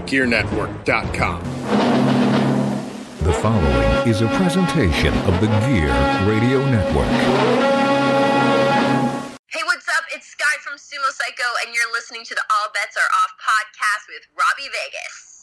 GearNetwork.com. The following is a presentation of the Gear Radio Network. Hey, what's up? It's Sky from Sumo Psycho, and you're listening to the All Bets Are Off podcast with Robbie Vegas.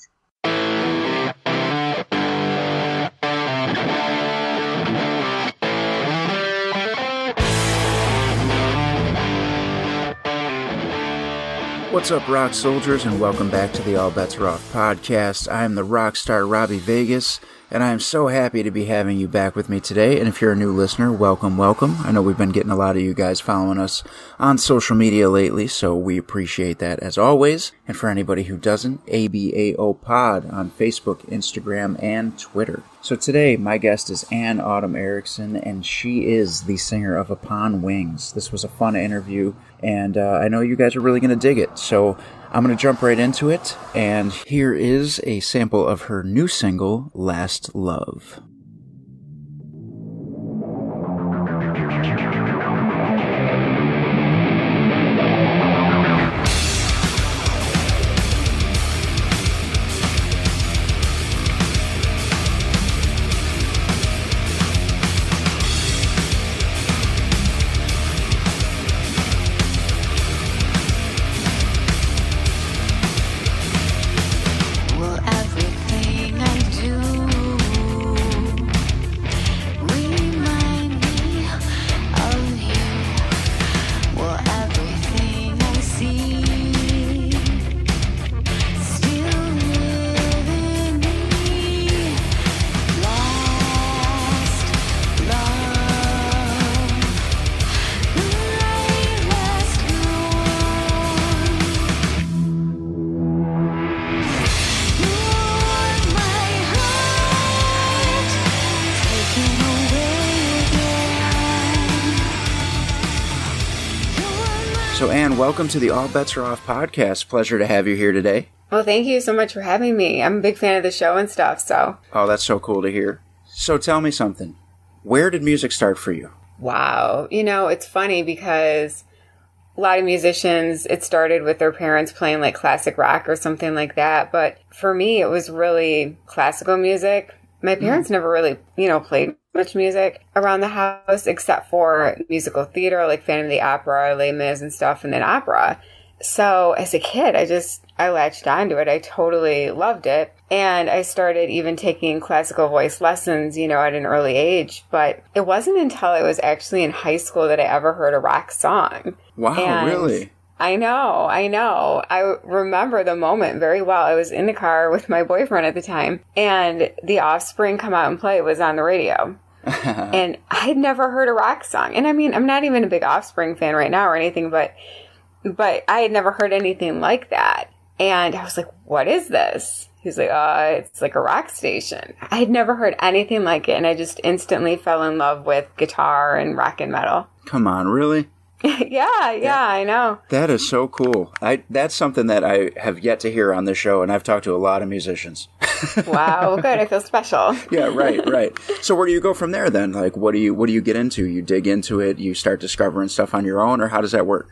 What's up, rock soldiers, and welcome back to the All Bets Are Off podcast. I am the rock star Robbie Vegas, and I am so happy to be having you back with me today. And if you're a new listener, welcome, welcome. I know we've been getting a lot of you guys following us on social media lately, so we appreciate that as always. And for anybody who doesn't, ABAO Pod on Facebook, Instagram, and Twitter. So today, my guest is Ann Autumn Erickson, and she is the singer of Upon Wings. This was a fun interview, and I know you guys are really going to dig it. So I'm going to jump right into it, and here is a sample of her new single, Last Love. So, Ann, welcome to the All Bets Are Off podcast. Pleasure to have you here today. Well, thank you so much for having me. I'm a big fan of the show and stuff, so. Oh, that's so cool to hear. So tell me something. Where did music start for you? Wow. You know, it's funny because a lot of musicians, it started with their parents playing like classic rock or something like that. But for me, it was really classical music. My parents never really, played much music around the house except for musical theater, like Phantom of the Opera, Les Mis and stuff, and then opera. So as a kid, I latched onto it. I totally loved it. And I started even taking classical voice lessons, at an early age. But it wasn't until I was actually in high school that I ever heard a rock song. Wow, and really? I know. I remember the moment very well. I was in the car with my boyfriend at the time, and The Offspring Come Out and Play was on the radio. And I had never heard a rock song. And I mean, I'm not even a big Offspring fan right now or anything, but I had never heard anything like that. And I was like, what is this? He's like, it's like a rock station. I had never heard anything like it, and I just instantly fell in love with guitar and rock and metal. Come on, really? Yeah, I know. That is so cool. That's something that I have yet to hear on this show, and I've talked to a lot of musicians. Wow, good. I feel special. Yeah, right. So where do you go from there then? Like, what do you get into? You dig into it, you start discovering stuff on your own, or how does that work?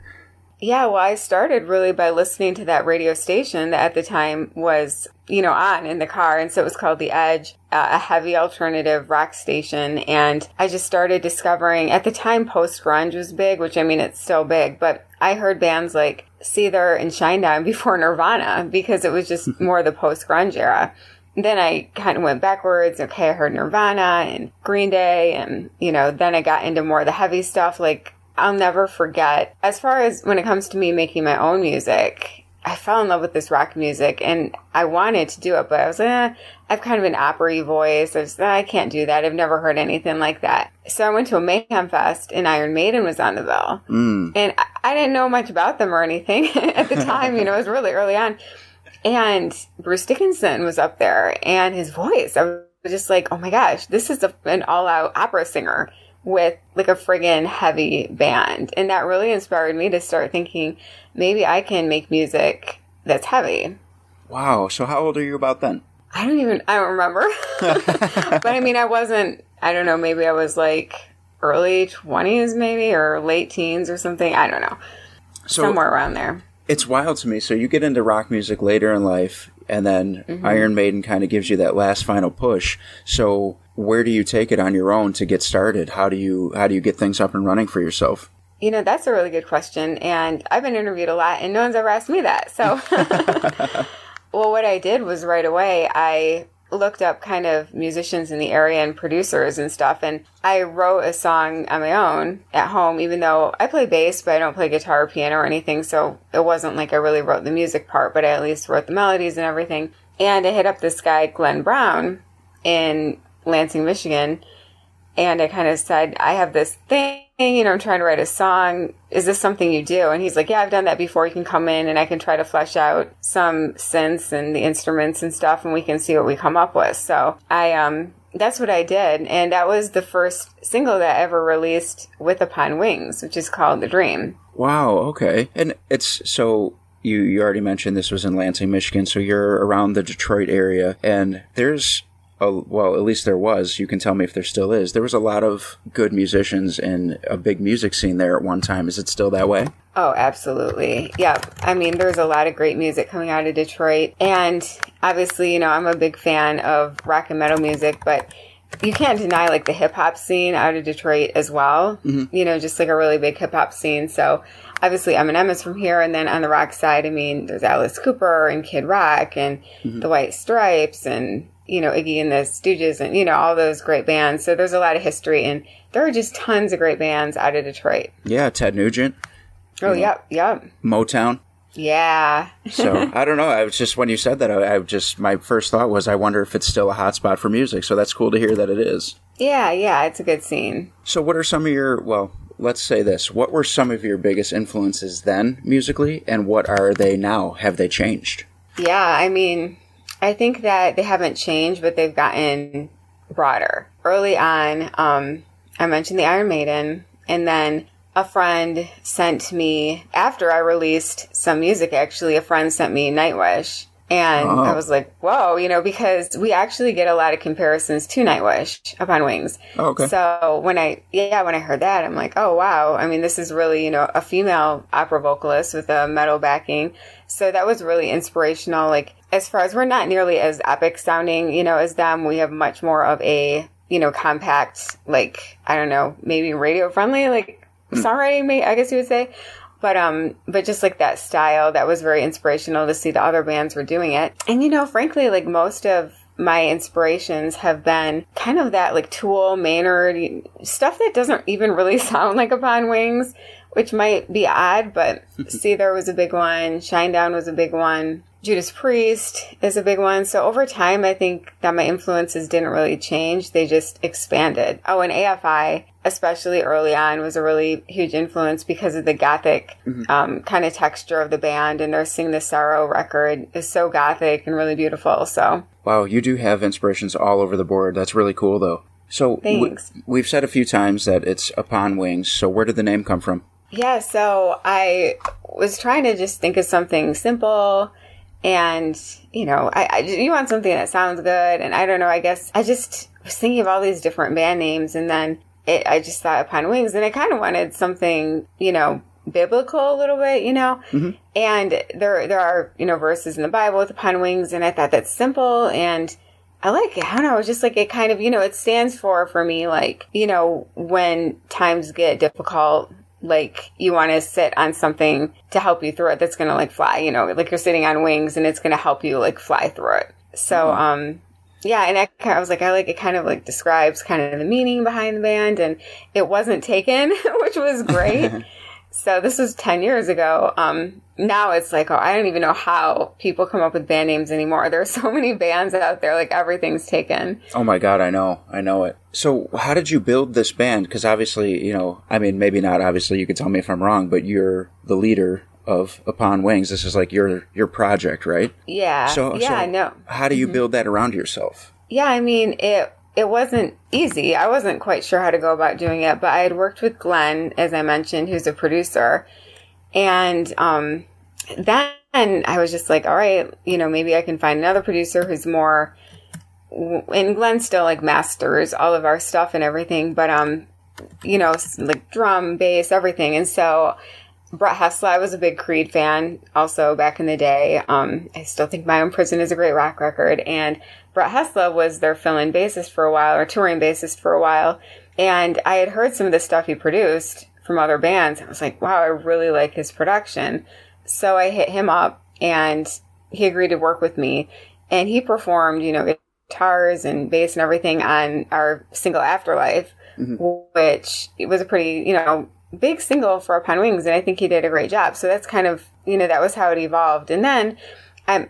Yeah, well, I started really by listening to that radio station that at the time was, on in the car. And so it was called The Edge, a heavy alternative rock station. And I just started discovering, at the time, post-grunge was big, which, it's still big. But I heard bands like Seether and Shinedown before Nirvana because it was just more the post-grunge era. Then I kind of went backwards. Okay, I heard Nirvana and Green Day. And, then I got into more of the heavy stuff like I'll never forget, as far as when it comes to me making my own music, I fell in love with this rock music and I wanted to do it, but I was like, I have kind of an opera-y voice. I can't do that. I've never heard anything like that. So I went to a Mayhem Fest and Iron Maiden was on the bill. And I didn't know much about them or anything at the time. It was really early on. And Bruce Dickinson was up there and his voice, I was just like, oh my gosh, this is an all-out opera singer with like a friggin' heavy band. And that really inspired me to start thinking, maybe I can make music that's heavy. Wow. So how old are you about then? I don't remember. But I don't know, maybe I was like early 20s maybe, or late teens or something. I don't know. So, somewhere around there. It's wild to me. So you get into rock music later in life, and then Iron Maiden kind of gives you that last final push. So where do you take it on your own to get started? How do you get things up and running for yourself? You know, that's a really good question. And I've been interviewed a lot, and no one's ever asked me that. So, well, what I did was right away, I looked up kind of musicians in the area and producers and stuff, and I wrote a song on my own at home, even though I play bass, but I don't play guitar or piano or anything, so it wasn't like I really wrote the music part, but I at least wrote the melodies and everything. And I hit up this guy, Glenn Brown, in Lansing, Michigan, and I kind of said, I have this thing, I'm trying to write a song. Is this something you do? And he's like, yeah, I've done that before. You can come in and I can try to flesh out some synths and the instruments and stuff, and we can see what we come up with. So that's what I did. And that was the first single that I ever released with Upon Wings, which is called The Dream. Wow. Okay. And it's so you already mentioned this was in Lansing, Michigan. So you're around the Detroit area, and there's well, at least there was, you can tell me if there still is, there was a lot of good musicians and a big music scene there at one time. Is it still that way? Oh, absolutely. Yeah. I mean, there's a lot of great music coming out of Detroit. And obviously, I'm a big fan of rock and metal music, but you can't deny like the hip hop scene out of Detroit as well. Just like a really big hip hop scene. So obviously Eminem is from here. And then on the rock side, I mean, there's Alice Cooper and Kid Rock and the White Stripes and Iggy and the Stooges and, all those great bands. So there's a lot of history, and there are just tons of great bands out of Detroit. Yeah, Ted Nugent. Oh, yep. Motown. Yeah. So, I don't know. I was just, when you said that, my first thought was, I wonder if it's still a hot spot for music. So that's cool to hear that it is. Yeah, it's a good scene. So what are some of your, let's say this, what were some of your biggest influences then musically, and what are they now? Have they changed? Yeah, I mean, I think that they haven't changed, but they've gotten broader. Early on, I mentioned the Iron Maiden, and then a friend sent me, after I released some music, actually, a friend sent me Nightwish. And I was like, whoa, because we actually get a lot of comparisons to Nightwish, Upon Wings. Oh, okay. So when I heard that, I'm like, oh, wow. I mean, this is really, a female opera vocalist with a metal backing. So that was really inspirational. Like, as far as we're not nearly as epic sounding, as them, we have much more of a, compact, like, I don't know, maybe radio friendly, like songwriting, I guess you would say. But just like that style, that was very inspirational to see the other bands were doing it. And, frankly, like most of my inspirations have been kind of that like Tool, Maynard, stuff that doesn't even really sound like Upon Wings, which might be odd, but Seether was a big one. Shinedown was a big one. Judas Priest is a big one. So over time, I think that my influences didn't really change. They just expanded. Oh, and AFI, especially early on, was a really huge influence because of the gothic kind of texture of the band. And their Sing the Sorrow record is so gothic and really beautiful. So, wow, you do have inspirations all over the board. That's really cool, though. So thanks. We've said a few times that it's Upon Wings. So where did the name come from? Yeah, so I was trying to just think of something simple. And, you want something that sounds good. And I don't know, I guess I just was thinking of all these different band names. And then I just thought Upon Wings. And I kind of wanted something, biblical a little bit, And there are, verses in the Bible with Upon Wings. And I thought that's simple. And I like it. I don't know. It's just like it kind of, it stands for me, like, when times get difficult, like you want to sit on something to help you through it that's going to like fly, like you're sitting on wings and it's going to help you like fly through it. So, yeah. And I was like, I like it kind of like describes kind of the meaning behind the band, and it wasn't taken, which was great. So this was 10 years ago. Now it's like, I don't even know how people come up with band names anymore. There are so many bands out there, like everything's taken. Oh my God, I know it. So how did you build this band? Because obviously, maybe not obviously, you could tell me if I'm wrong, but you're the leader of Upon Wings. This is like your project, right? Yeah. So no. How do you build that around yourself? Yeah, I mean, it wasn't easy. I wasn't quite sure how to go about doing it, but I had worked with Glenn, as I mentioned, who's a producer. And then I was just like, all right, maybe I can find another producer who's more, and Glenn still like masters all of our stuff and everything, but, like drum, bass, everything. And so Brett Hessla, I was a big Creed fan also back in the day. I still think My Own Prison is a great rock record. And Brett Hessla was their fill-in bassist for a while, or touring bassist for a while. And I had heard some of the stuff he produced from other bands. I was like, wow, I really like his production. So I hit him up, and he agreed to work with me. And he performed, guitars and bass and everything on our single Afterlife, which was a pretty, big single for Upon Wings. And I think he did a great job. So that's kind of, that was how it evolved. And then I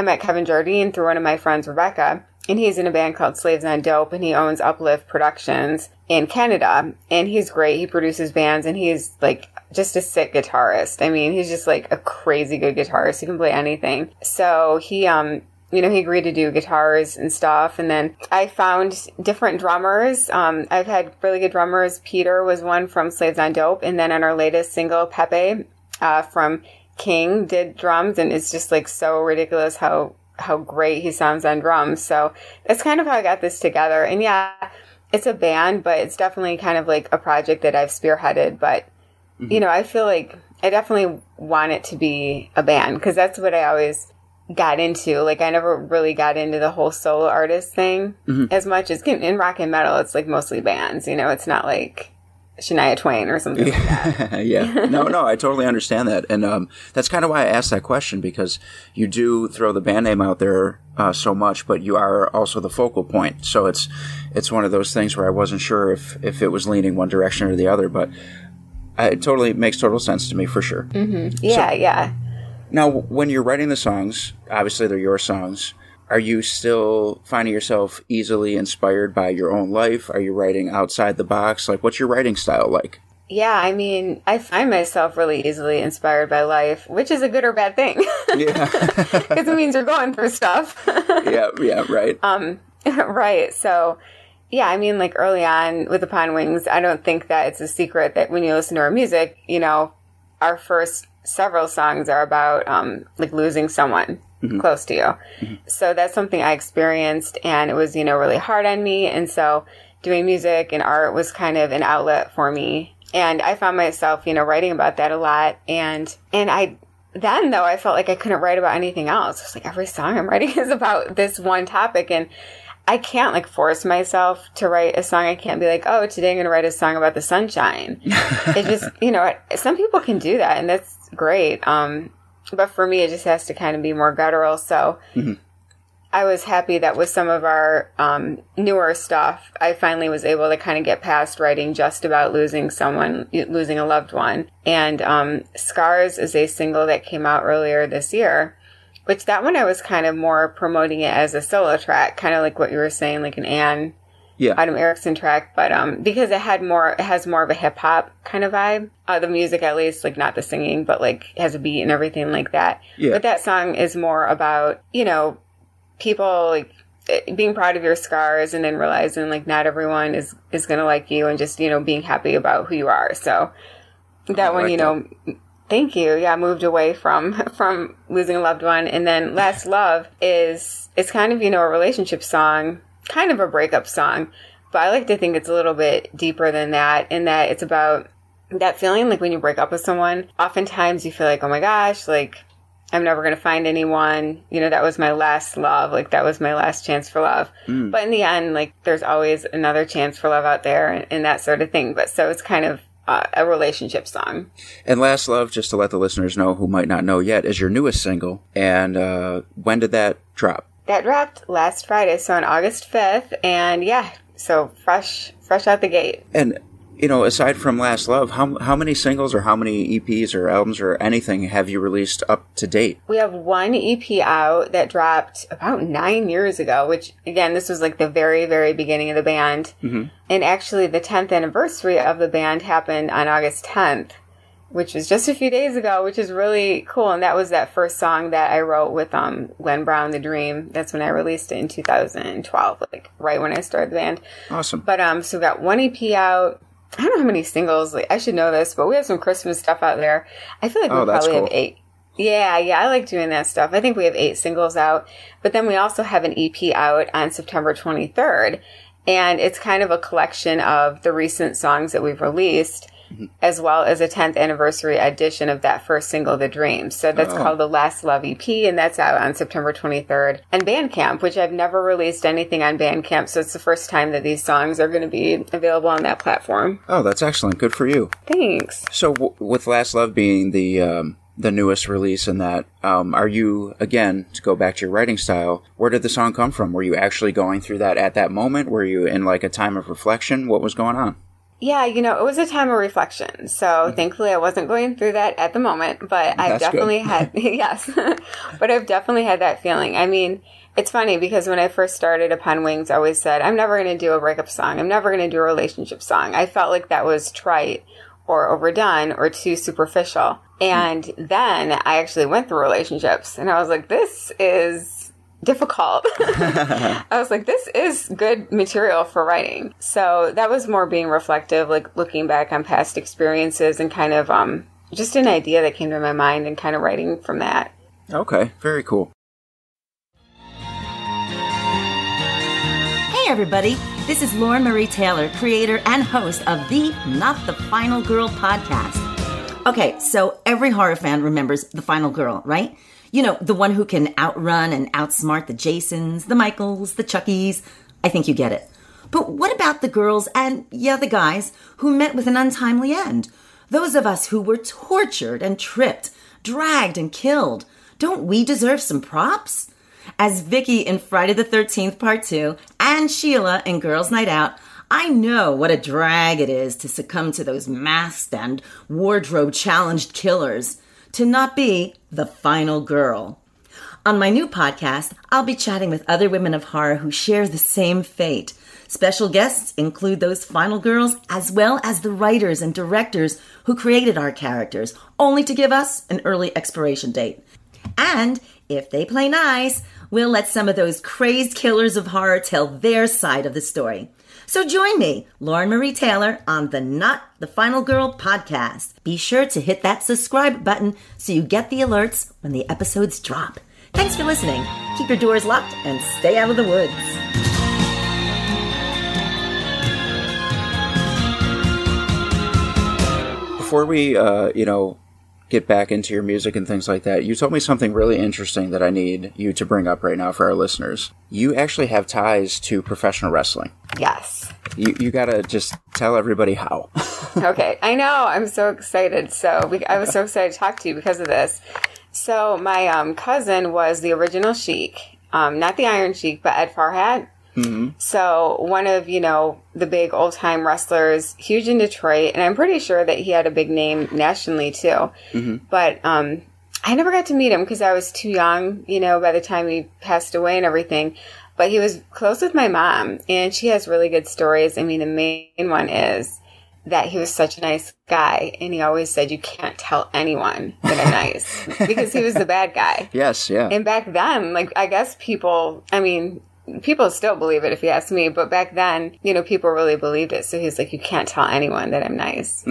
met Kevin Jardine through one of my friends, Rebecca, and he's in a band called Slaves on Dope, and he owns Uplift Productions in Canada. And he's great. He produces bands, and he's like just a sick guitarist. I mean, he's just like a crazy good guitarist. He can play anything. So he agreed to do guitars and stuff. And then I found different drummers. I've had really good drummers. Peter was one from Slaves on Dope. And then on our latest single, Pepe from King did drums. And it's just like so ridiculous how great he sounds on drums. So that's kind of how I got this together. And yeah, it's a band, but it's definitely kind of like a project that I've spearheaded. But, I feel like I definitely want it to be a band, because that's what I always got into. Like, I never really got into the whole solo artist thing as much as in rock and metal. It's like mostly bands, it's not like Shania Twain or something like that. Yeah. No, I totally understand that. And that's kind of why I asked that question, because you do throw the band name out there so much, but you are also the focal point. So it's one of those things where I wasn't sure if it was leaning one direction or the other, but it makes total sense to me for sure. Yeah. Now, when you're writing the songs, obviously they're your songs, are you still finding yourself easily inspired by your own life? Are you writing outside the box? Like, what's your writing style like? Yeah, I mean, I find myself really easily inspired by life, which is a good or bad thing. Yeah. Because it means you're going through stuff. Yeah, right. Right. So, yeah, I mean, like early on with Upon Wings, I don't think that it's a secret that when you listen to our music, our first several songs are about like losing someone close to you. So that's something I experienced, and it was, really hard on me. And so doing music and art was kind of an outlet for me. And I found myself, writing about that a lot. And I felt like I couldn't write about anything else. It's like every song I'm writing is about this one topic. And I can't like force myself to write a song. I can't be like, oh, today I'm going to write a song about the sunshine. It just, some people can do that, and that's great. But for me, it just has to kind of be more guttural. So I was happy that with some of our newer stuff, I finally was able to kind of get past writing just about losing someone, losing a loved one. And Scars is a single that came out earlier this year, which that one I was kind of more promoting it as a solo track, kind of like what you were saying, like an Adam Erickson track, but because it has more of a hip hop kind of vibe. The music, at least, like not the singing, but like has a beat and everything like that. Yeah. But that song is more about people like being proud of your scars, and then realizing like not everyone is gonna like you, and just being happy about who you are. So that one, thank you. Yeah, moved away from losing a loved one. And then Last Love it's kind of, a relationship song, kind of a breakup song. But I like to think it's a little bit deeper than that, in that it's about that feeling like when you break up with someone, oftentimes you feel like, oh my gosh, like I'm never going to find anyone. That was my last love. Like that was my last chance for love. But in the end, like there's always another chance for love out there, and that sort of thing. But so it's kind of a relationship song. And Last Love, just to let the listeners know who might not know yet, is your newest single. And when did that drop? That dropped last Friday, so on August 5th. And yeah, so fresh out the gate. And, aside from Last Love, how many singles or how many EPs or albums or anything have you released up to date? We have one EP out that dropped about 9 years ago, which, again, this was like the very, very beginning of the band. And actually, the 10th anniversary of the band happened on August 10th, which was just a few days ago, which is really cool. And that was that first song that I wrote with Glenn Brown, The Dream. That's when I released it in 2012, like right when I started the band. Awesome. But so we got one EP out. I don't know how many singles. Like, I should know this, but we have some Christmas stuff out there. I feel like we probably have 8. Yeah, I like doing that stuff. I think we have 8 singles out. But then we also have an EP out on September 23rd. And it's kind of a collection of the recent songs that we've released. as well as a 10th anniversary edition of that first single, The Dream. So that's called the Last Love EP, and that's out on September 23rd. And Bandcamp, which I've never released anything on Bandcamp, so it's the first time that these songs are going to be available on that platform. Oh, that's excellent. Good for you. Thanks. So with Last Love being the newest release in that, are you, again, to go back to your writing style, where did the song come from? Were you actually going through that at that moment? Were you in like a time of reflection? What was going on? Yeah, it was a time of reflection. So thankfully I wasn't going through that at the moment, but I've definitely had, yes, but I've definitely had that feeling. I mean, it's funny because when I first started Upon Wings, I always said, I'm never going to do a breakup song. I'm never going to do a relationship song. I felt like that was trite or overdone or too superficial. And then I actually went through relationships and I was like, this is difficult. I was like, this is good material for writing. So that was more being reflective, like looking back on past experiences and kind of just an idea that came to my mind and kind of writing from that. Okay, very cool. Hey everybody, this is Lauren Marie Taylor, creator and host of the Not the Final Girl podcast. Okay, so every horror fan remembers the final girl, right? The one who can outrun and outsmart the Jasons, the Michaels, the Chuckies. I think you get it. But what about the girls and, the guys who met with an untimely end? Those of us who were tortured and tripped, dragged and killed. Don't we deserve some props? As Vicky in Friday the 13th Part 2 and Sheila in Girls Night Out, I know what a drag it is to succumb to those masked and wardrobe-challenged killers. To not be the final girl. On my new podcast, I'll be chatting with other women of horror who share the same fate. Special guests include those final girls as well as the writers and directors who created our characters, only to give us an early expiration date. And if they play nice, we'll let some of those crazed killers of horror tell their side of the story. So join me, Lauren Marie Taylor, on the Not the Final Girl podcast. Be sure to hit that subscribe button so you get the alerts when the episodes drop. Thanks for listening. Keep your doors locked and stay out of the woods. Before we, get back into your music and things like that, you told me something really interesting that I need you to bring up right now for our listeners. You actually have ties to professional wrestling. Yes. You gotta just tell everybody how. Okay, I know. I'm so excited. I was so excited to talk to you because of this. So my cousin was the original Sheik, not the Iron Sheik, but Ed Farhat. Mm-hmm. So one of, the big old time wrestlers, huge in Detroit. And I'm pretty sure that he had a big name nationally too. Mm-hmm. But I never got to meet him because I was too young, by the time he passed away and everything. But he was close with my mom and she has really good stories. I mean, the main one is that he was such a nice guy. And he always said, you can't tell anyone that I'm nice because he was the bad guy. Yes. Yeah. And back then, I guess people still believe it if you ask me, but back then, people really believed it. So he's like, you can't tell anyone that I'm nice.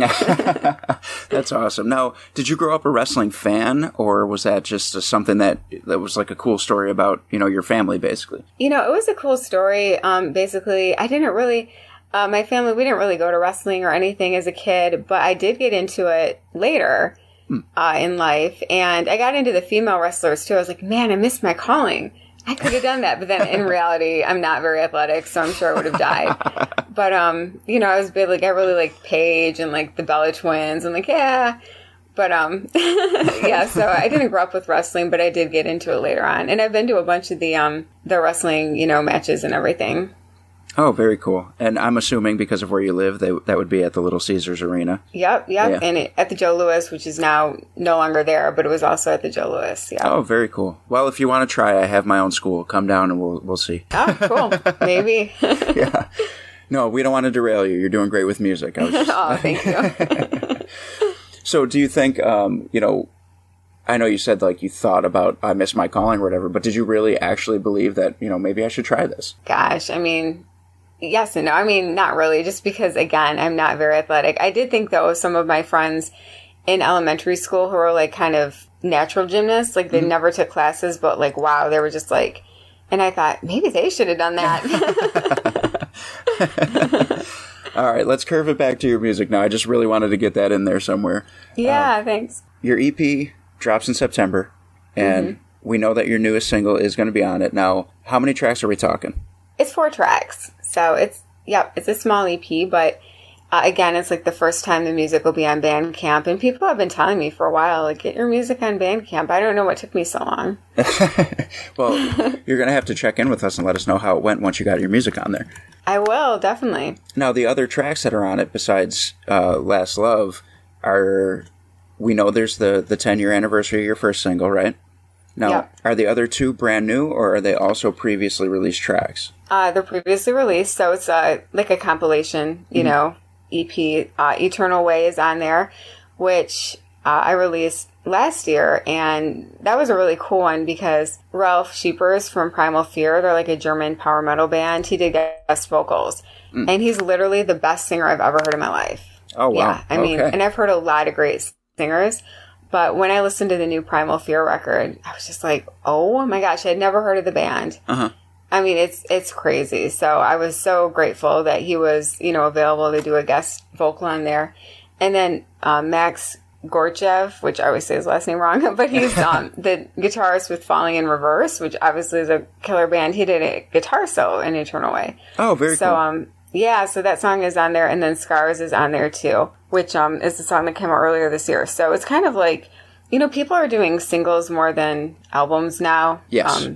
That's awesome. Now, did you grow up a wrestling fan, or was that just something that was like a cool story about, your family, basically? It was a cool story. Basically, I didn't really, my family, we didn't really go to wrestling or anything as a kid, but I did get into it later in life. And I got into the female wrestlers too. I was like, man, I missed my calling. I could have done that, but then in reality, I'm not very athletic, so I'm sure I would have died. But, I was big, I really liked Paige and the Bella Twins and yeah. But, yeah, so I didn't grow up with wrestling, but I did get into it later on. And I've been to a bunch of the wrestling, matches and everything. Oh, very cool. And I'm assuming because of where you live, that would be at the Little Caesars Arena. Yep. Yeah. And at the Joe Louis, which is now no longer there, but it was also at the Joe Louis. Yeah. Oh, very cool. Well, if you want to try, I have my own school. Come down and we'll see. Oh, cool. Maybe. Yeah. No, we don't want to derail you. You're doing great with music. Oh, thank you. So do you think, I know you said you thought about I Miss My Calling or whatever, but did you really actually believe that, maybe I should try this? Gosh, yes and no. Not really, just because, again, I'm not very athletic. I did think, though, of some of my friends in elementary school who were, kind of natural gymnasts. They never took classes, but, wow, they were just, and I thought, maybe they should have done that. All right, let's curve it back to your music now. I just really wanted to get that in there somewhere. Yeah, thanks. Your EP drops in September, and we know that your newest single is going to be on it. Now, how many tracks are we talking? It's 4 tracks. So it's a small EP, but again, it's like the first time the music will be on Bandcamp. And people have been telling me for a while, like, get your music on Bandcamp. I don't know what took me so long. Well, you're going to have to check in with us and let us know how it went once you got your music on there. I will, definitely. Now, the other tracks that are on it besides Last Love are, we know there's the 10-year anniversary of your first single, right? Now, Are the other 2 brand new, or are they also previously released tracks? They're previously released, so it's like a compilation, you know, EP. Eternal Way is on there, which I released last year, and that was a really cool one because Ralph Scheepers from Primal Fear, they're like a German power metal band, he did guest vocals, and he's literally the best singer I've ever heard in my life. Oh, wow. Yeah, I mean, and I've heard a lot of great singers, but when I listened to the new Primal Fear record, I was just like, oh my gosh, I had never heard of the band. I mean, it's crazy. So I was so grateful that he was, you know, available to do a guest vocal on there. And then Max Gorchev, which I always say his last name wrong, but he's the guitarist with Falling in Reverse, which obviously is a killer band. He did a guitar solo in Eternal Way. Oh, very cool. Yeah, so that song is on there, and then Scars is on there too, which is the song that came out earlier this year. So it's kind of like, you know, people are doing singles more than albums now. Yes.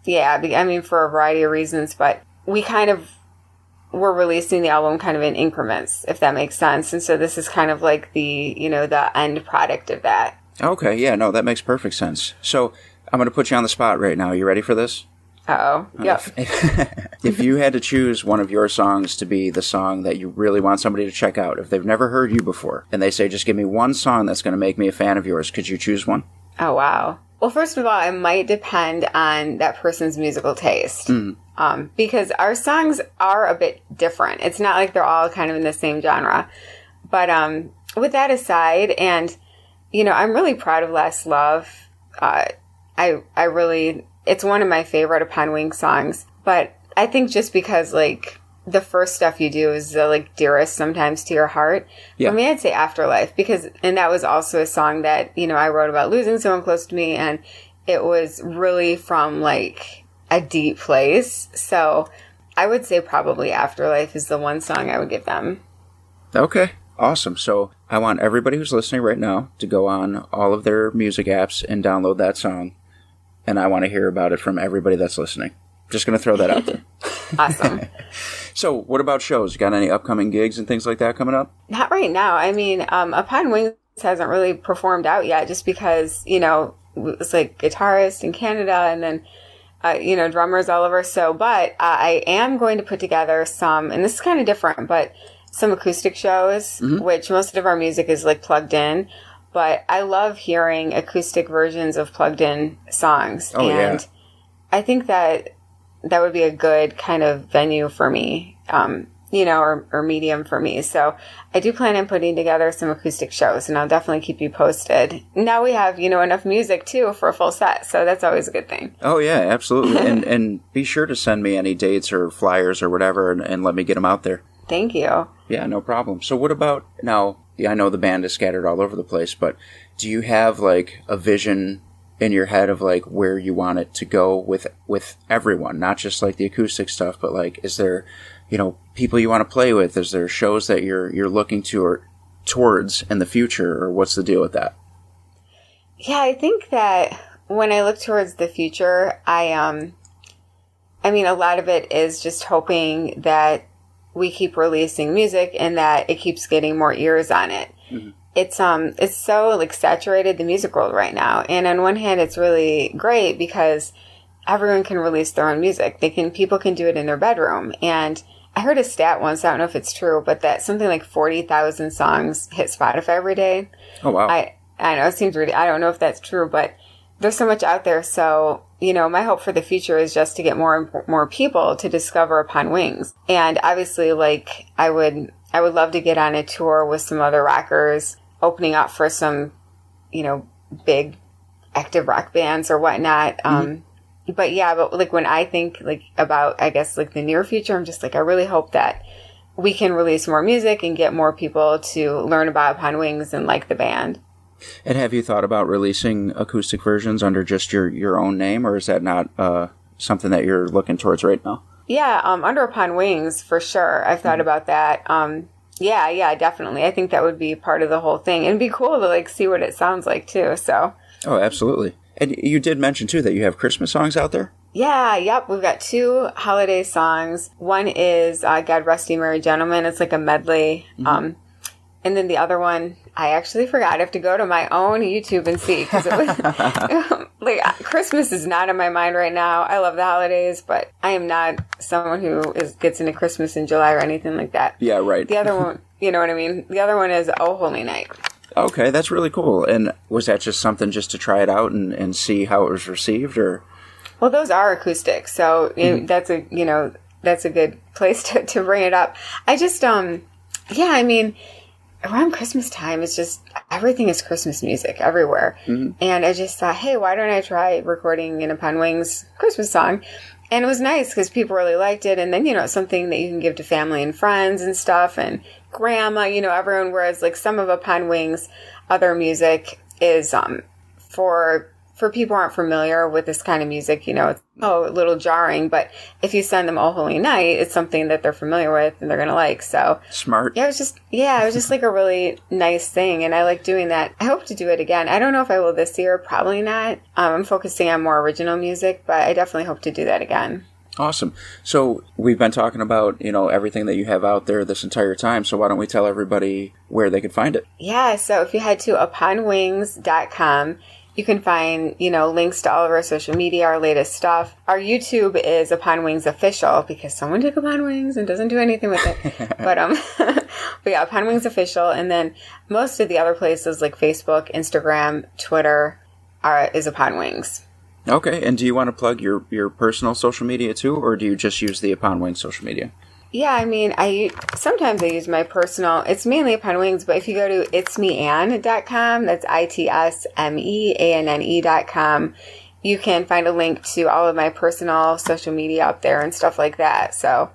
Yeah, I mean, for a variety of reasons, but we kind of were releasing the album kind of in increments, if that makes sense. And so this is kind of like the, you know, the end product of that. Okay, yeah, no, that makes perfect sense. So I'm going to put you on the spot right now. You ready for this? Uh-oh. Yep. If you had to choose one of your songs to be the song that you really want somebody to check out, if they've never heard you before, and they say, just give me one song that's going to make me a fan of yours, could you choose one? Oh, wow. Well, first of all, it might depend on that person's musical taste. Because our songs are a bit different. It's not like they're all kind of in the same genre. But with that aside, and, you know, I'm really proud of Last Love. I really, it's one of my favorite Upon Wings songs. But I think just because, like, the first stuff you do is the, like, dearest sometimes to your heart. Yeah. For me, I'd say Afterlife, and that was also a song that, you know, I wrote about losing someone close to me, and it was really from, like, a deep place. So I would say probably Afterlife is the one song I would give them. Okay, awesome. So I want everybody who's listening right now to go on all of their music apps and download that song, and I want to hear about it from everybody that's listening. Just going to throw that out there. Awesome. So what about shows? You got any upcoming gigs and things like that coming up? Not right now. I mean, Upon Wings hasn't really performed out yet just because, you know, it's like guitarist in Canada and then, you know, drummers all over. So, but I am going to put together some, and this is kind of different, but some acoustic shows, which most of our music is like plugged in. But I love hearing acoustic versions of plugged in songs. Oh, and yeah. I think that would be a good kind of venue for me, you know, or medium for me. So I do plan on putting together some acoustic shows, and I'll definitely keep you posted. Now we have, you know, enough music, too, for a full set. So that's always a good thing. Oh, yeah, absolutely. and be sure to send me any dates or flyers or whatever, and let me get them out there. Thank you. Yeah, no problem. So what about, now, yeah, I know the band is scattered all over the place, but do you have, like, a vision in your head of, like, where you want it to go with everyone, not just, like, the acoustic stuff, but, like, is there, you know, people you want to play with? Is there shows that you're looking to or towards in the future, or what's the deal with that? Yeah, I think that when I look towards the future, I mean, a lot of it is just hoping that we keep releasing music and that it keeps getting more ears on it. Mm-hmm. It's so, like, saturated, the music world right now. And on one hand, it's really great because everyone can release their own music. People can do it in their bedroom. And I heard a stat once, I don't know if it's true, but that something like 40,000 songs hit Spotify every day. Oh, wow. I know it seems really, I don't know if that's true, but there's so much out there. So, you know, my hope for the future is just to get more and more people to discover Upon Wings. And obviously, like, I would love to get on a tour with some other rockers, opening up for some, you know, big active rock bands or whatnot. But yeah, but like when I think like about, I guess, like the near future, I'm just like, I really hope that we can release more music and get more people to learn about Upon Wings and like the band. And have you thought about releasing acoustic versions under just your own name, or is that not something that you're looking towards right now? Yeah, under Upon Wings, for sure. I've thought about that. Yeah, definitely. I think that would be part of the whole thing. And it'd be cool to, like, see what it sounds like, too, so. Oh, absolutely. And you did mention, too, that you have Christmas songs out there? Yeah, yep. We've got 2 holiday songs. One is God Rest Ye Merry Gentlemen. It's like a medley. And then the other one, I actually forgot. I have to go to my own YouTube and see, because it was like, Christmas is not in my mind right now. I love the holidays, but I am not someone who gets into Christmas in July or anything like that. Yeah, right. The other one, you know what I mean? The other one is Oh Holy Night. Okay, that's really cool. And was that just something just to try it out and see how it was received, or? Well, those are acoustic, so that's a good place to bring it up. I just around Christmas time, it's just, everything is Christmas music everywhere. And I just thought, hey, why don't I try recording an Upon Wings Christmas song? And it was nice because people really liked it. And then, it's something that you can give to family and friends and stuff, and grandma, everyone. Whereas, like, some of Upon Wings' other music is for people who aren't familiar with this kind of music, it's a little jarring. But if you send them Oh Holy Night, it's something that they're familiar with and they're going to like. So smart. Yeah, it was just like a really nice thing. And I like doing that. I hope to do it again. I don't know if I will this year. Probably not. I'm focusing on more original music, but I definitely hope to do that again. Awesome. So we've been talking about, everything that you have out there this entire time. So why don't we tell everybody where they could find it? Yeah. So if you head to uponwings.com, you can find, links to all of our social media, our latest stuff. Our YouTube is Upon Wings Official, because someone took Upon Wings and doesn't do anything with it. but yeah, Upon Wings Official. And then most of the other places like Facebook, Instagram, Twitter is Upon Wings. Okay. And do you want to plug your personal social media too, or do you just use the Upon Wings social media? Yeah, sometimes I use my personal, it's mainly Upon Wings, but if you go to itsmeanne.com, that's itsmeanne.com, you can find a link to all of my personal social media up there and stuff like that, so.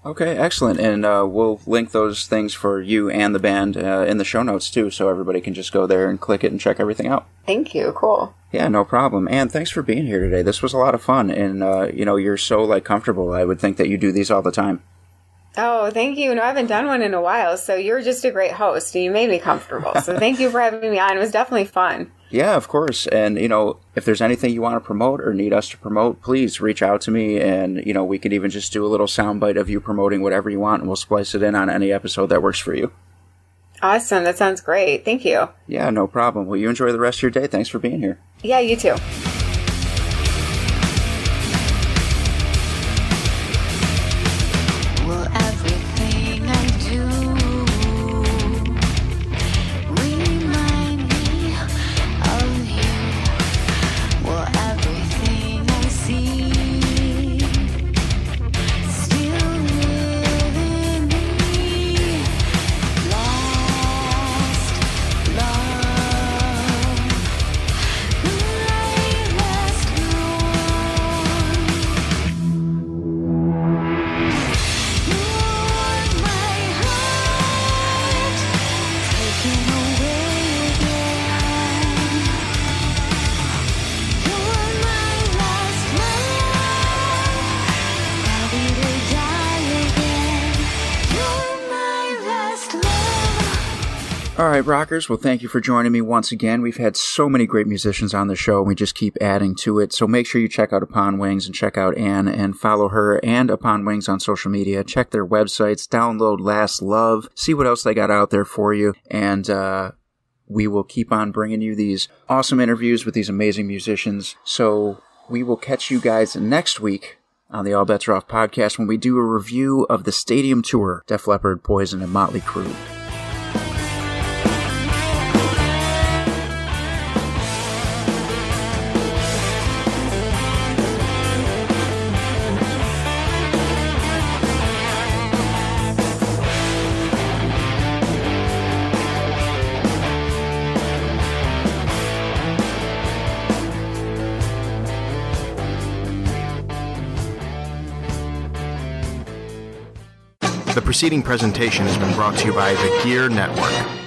Okay, excellent. And we'll link those things for you and the band in the show notes too, so everybody can just go there and click it and check everything out. Thank you. Cool. Yeah, no problem. And thanks for being here today. This was a lot of fun, and you're so comfortable. I would think that you do these all the time. Oh, thank you. No, I haven't done one in a while, so you're just a great host, and you made me comfortable. So thank you for having me on. It was definitely fun. Yeah, of course. And, if there's anything you want to promote or need us to promote, please reach out to me, and, we could even just do a little soundbite of you promoting whatever you want, and we'll splice it in on any episode that works for you. Awesome. That sounds great. Thank you. Yeah, no problem. Well, you enjoy the rest of your day. Thanks for being here. Yeah, you too. All right, rockers. Well, thank you for joining me once again. We've had so many great musicians on the show, and we just keep adding to it. So make sure you check out Upon Wings and check out Anne and follow her and Upon Wings on social media. Check their websites, download Last Love, see what else they got out there for you, and we will keep on bringing you these awesome interviews with these amazing musicians. So we will catch you guys next week on the All Bets Are Off podcast when we do a review of the stadium tour, Def Leppard, Poison, and Motley Crue. The preceding presentation has been brought to you by the Gear Network.